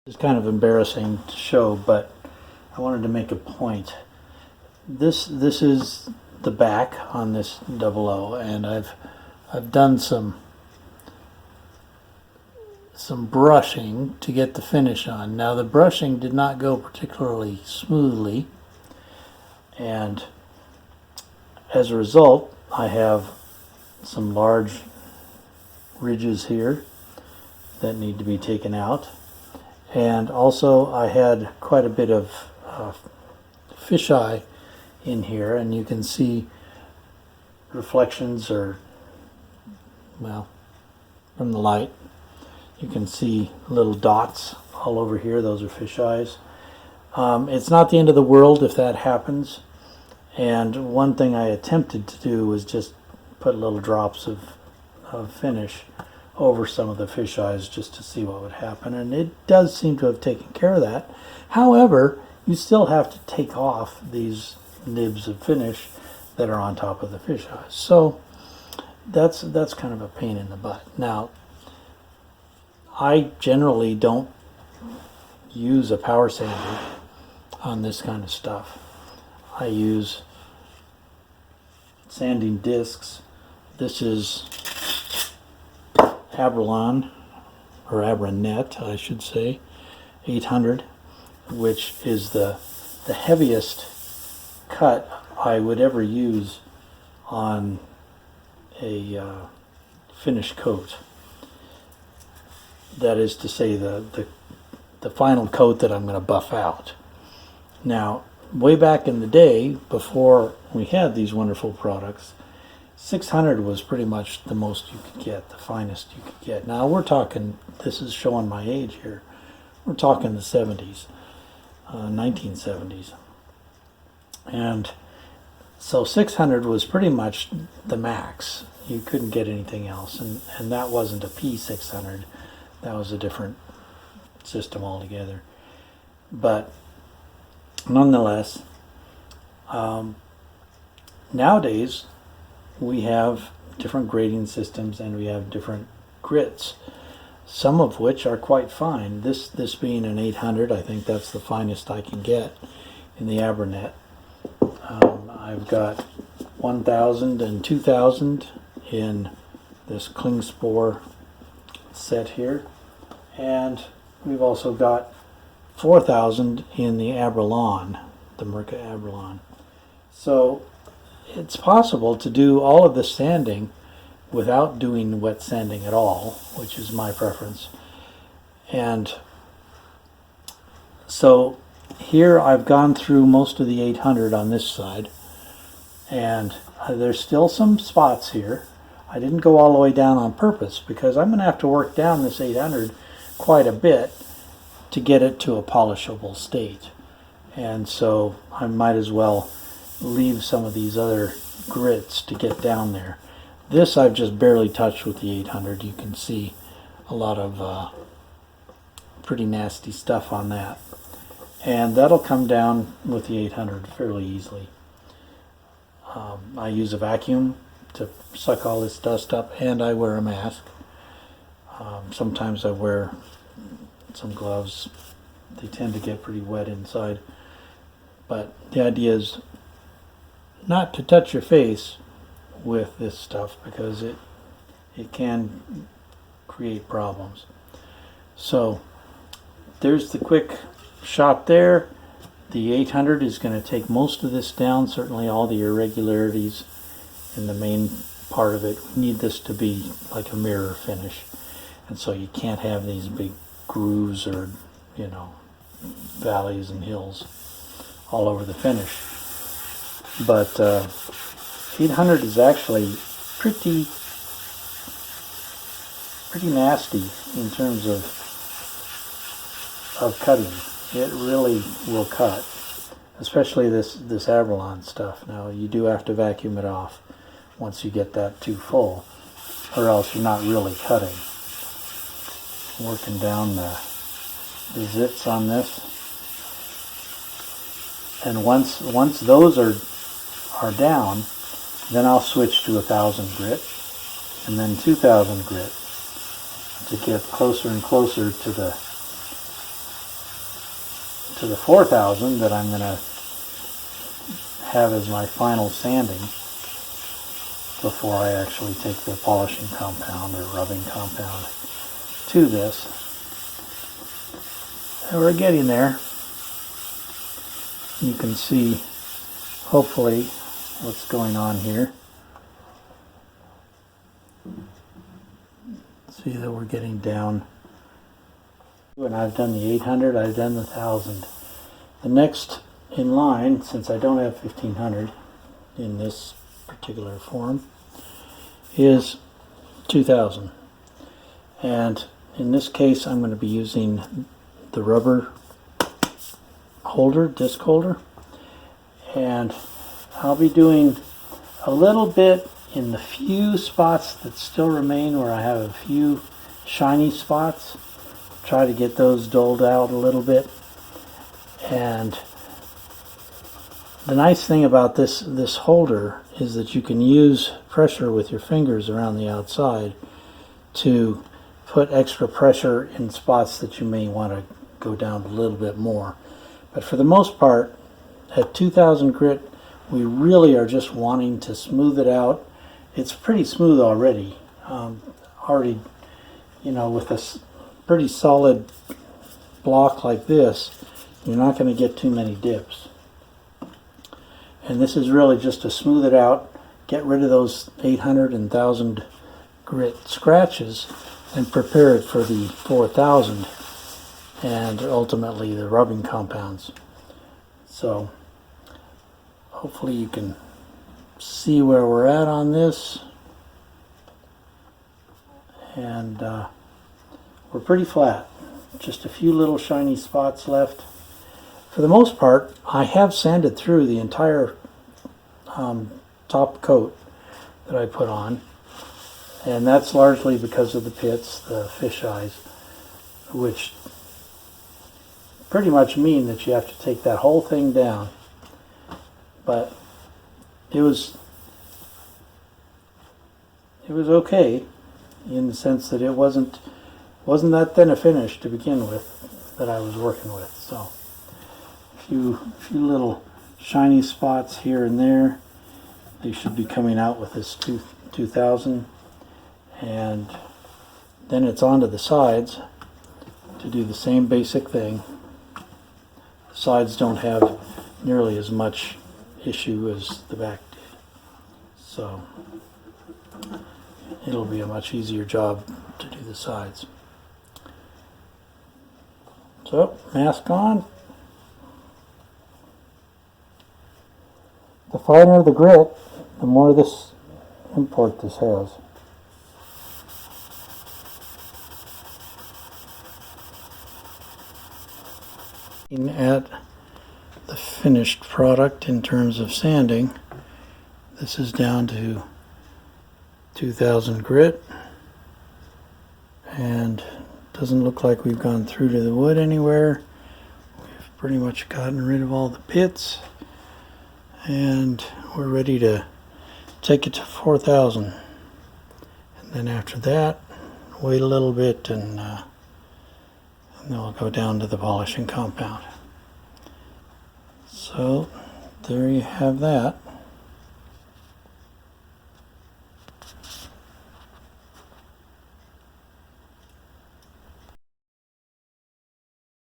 It's kind of embarrassing to show, but I wanted to make a point. This is the back on this 00, and I've done some brushing to get the finish on. Now the brushing did not go particularly smoothly, and as a result I have some large ridges here that need to be taken out. And also I had quite a bit of fisheye in here, and you can see reflections, or, well, from the light you can see little dots all over here. Those are fisheyes. It's not the end of the world if that happens, and one thing I attempted to do was just put little drops of finish over some of the fisheyes just to see what would happen, and it does seem to have taken care of that. However, you still have to take off these nibs of finish that are on top of the fisheyes, so that's kind of a pain in the butt. Now, I generally don't use a power sander on this kind of stuff. I use sanding discs. This is Abralon, or Abranet, I should say, 800, which is the heaviest cut I would ever use on a finish coat. That is to say, the final coat that I'm going to buff out. Now, way back in the day, before we had these wonderful products, 600 was pretty much the most you could get, the finest you could get. Now we're talking, this is showing my age here, we're talking the 70s, 1970s. And so 600 was pretty much the max. You couldn't get anything else, and that wasn't a P600. That was a different system altogether. But nonetheless, nowadays we have different grading systems, and we have different grits, some of which are quite fine. This being an 800, I think that's the finest I can get in the Abranet. I've got 1000 and 2000 in this Klingspor set here, and we've also got 4000 in the Abralon, the Mirka Abralon. So it's possible to do all of the sanding without doing wet sanding at all, which is my preference. And so here I've gone through most of the 800 on this side, and there's still some spots here. I didn't go all the way down on purpose, because I'm going to have to work down this 800 quite a bit to get it to a polishable state. And so I might as well leave some of these other grits to get down there. This I've just barely touched with the 800. You can see a lot of pretty nasty stuff on that. And that'll come down with the 800 fairly easily. I use a vacuum to suck all this dust up, and I wear a mask. Sometimes I wear some gloves. They tend to get pretty wet inside. But the idea is not to touch your face with this stuff, because it can create problems. So there's the quick shot there. The 800 is going to take most of this down, certainly all the irregularities in the main part of it. We need this to be like a mirror finish, and so you can't have these big grooves or, you know, valleys and hills all over the finish. But 800 is actually pretty nasty in terms of cutting. It really will cut, especially this Abralon stuff. Now you do have to vacuum it off once you get that too full, or else you're not really cutting. Working down the zits on this, and once those are down, then I'll switch to 1000 grit, and then 2000 grit, to get closer and closer to the to the 4000 that I'm going to have as my final sanding before I actually take the polishing compound or rubbing compound to this. And we're getting there. You can see hopefully what's going on here. See that we're getting down. When I've done the 800, I've done the 1000. The next in line, since I don't have 1500 in this particular form, is 2000. And in this case, I'm going to be using the rubber holder, disc holder, and I'll be doing a little bit in the few spots that still remain where I have a few shiny spots. Try to get those doled out a little bit. And the nice thing about this holder is that you can use pressure with your fingers around the outside to put extra pressure in spots that you may want to go down a little bit more. But for the most part, at 2000 grit, we really are just wanting to smooth it out. It's pretty smooth already. You know, with a pretty solid block like this, you're not going to get too many dips. And this is really just to smooth it out, get rid of those 800 and 1000 grit scratches, and prepare it for the 4000 and ultimately the rubbing compounds. So hopefully you can see where we're at on this, and we're pretty flat, just a few little shiny spots left. For the most part, I have sanded through the entire top coat that I put on, and that's largely because of the pits, the fish eyes, which pretty much mean that you have to take that whole thing down. But it was okay in the sense that it wasn't that thin a finish to begin with that I was working with. So a few little shiny spots here and there. They should be coming out with this 2000, and then it's onto the sides to do the same basic thing. The sides don't have nearly as much issue as the back did, so it'll be a much easier job to do the sides. So, mask on. The finer the grit, the more this import this has. Looking at the finished product in terms of sanding, this is down to 2000 grit, and doesn't look like we've gone through to the wood anywhere. We've pretty much gotten rid of all the pits, and we're ready to take it to 4000. And then after that, wait a little bit, and then we'll go down to the polishing compound. So there you have that.